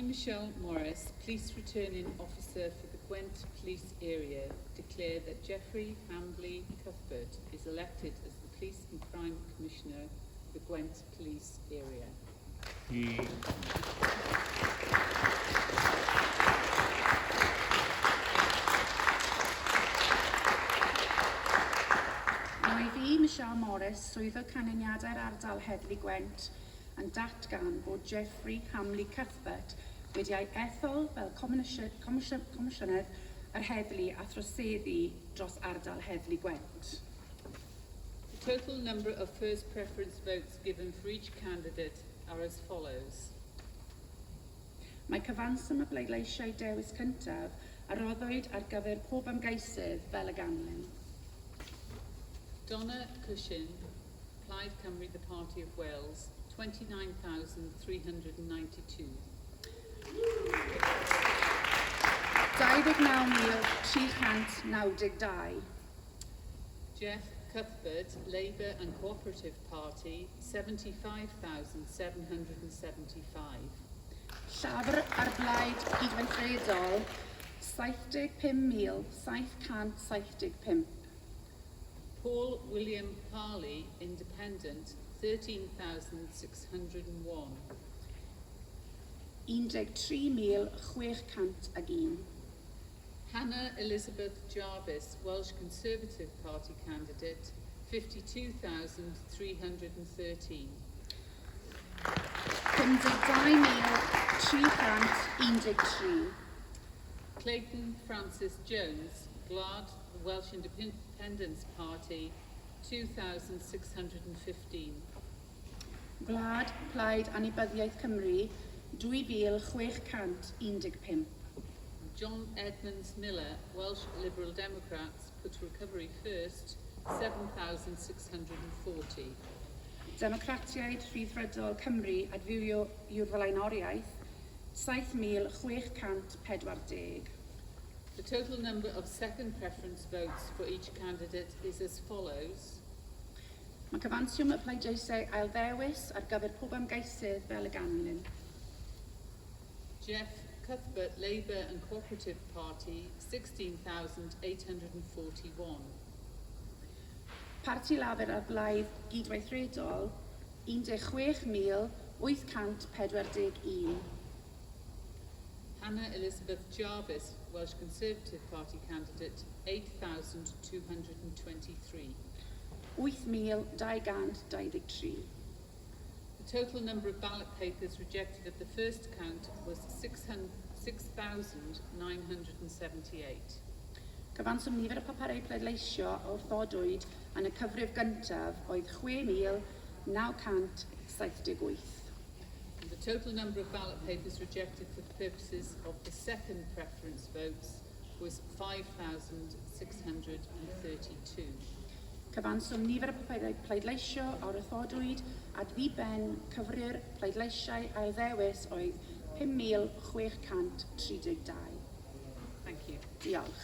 I, Michelle Morris, Police Returning Officer for the Gwent Police Area, declare that Jeffrey Hambley Cuthbert is elected as the Police and Crime Commissioner for the Gwent Police Area. Mae fi, Michelle Morris, swyddog canlyniadau'r ardal Heddlu Gwent, yn datgan bod Jeffrey Hamley Cuthbert wedi ei ethol fel Comisiynydd yr Heddlu a throseddu dros ardal Heddlu Gwent. The total number of first preference votes given for each candidate are as follows. Mae cyfanswm y bleidleisiau dewis cyntaf a roddwyd ar gyfer pob ymgeisydd fel y ganlyn. Donna Cushin, Plaid Cymru, the Party of Wales, 29,392. 29,392. Jeff Cuthbert, Labour and Cooperative Party, 75,775. Llafr ar blaid cydweithredol, 75,775. Paul William Parley, Independent, 13,601. 13,601. Hannah Elizabeth Jarvis, Welsh Conservative Party candidate, 52,313. 52,313. Clayton Francis Jones, GLAD, the Welsh Independence Party, 2,615. Gwlad Plaid Annibyniaeth Cymru, 2,615. John Edmonds Miller, Welsh Liberal Democrats, put Recovery First, 7,640. Democratiaid Rhyddfrydol Cymru adfywio i'r flaenoriaeth, 7,640. The total number of second preference votes for each candidate is as follows. Mae cyfansiwm y pleidleisiau ailddewis ar gyfer pob ymgeisydd fel y ganlyn. Jeff Cuthbert, Labour and Cooperative Party, 16,841. Parti Lafur ar blaid gydweithredol, 16,841. Hannah Elizabeth Jarvis, Welsh Conservative Party candidate, 8,223. 8,223. The total number of ballot papers rejected at the first count was 6,978. Cyfanswm nifer y paparau pleidleisio a wrthodwyd yn y cyfrif gyntaf oedd 6,978. The total number of ballot papers rejected for the purposes of the second preference votes was 5,632. Cyfanswm nifer y paparau pleidleisio a wrthodwyd a ddiben cyfrir pleidleisiau ailddewis oedd 5,632. Thank you. Diolch.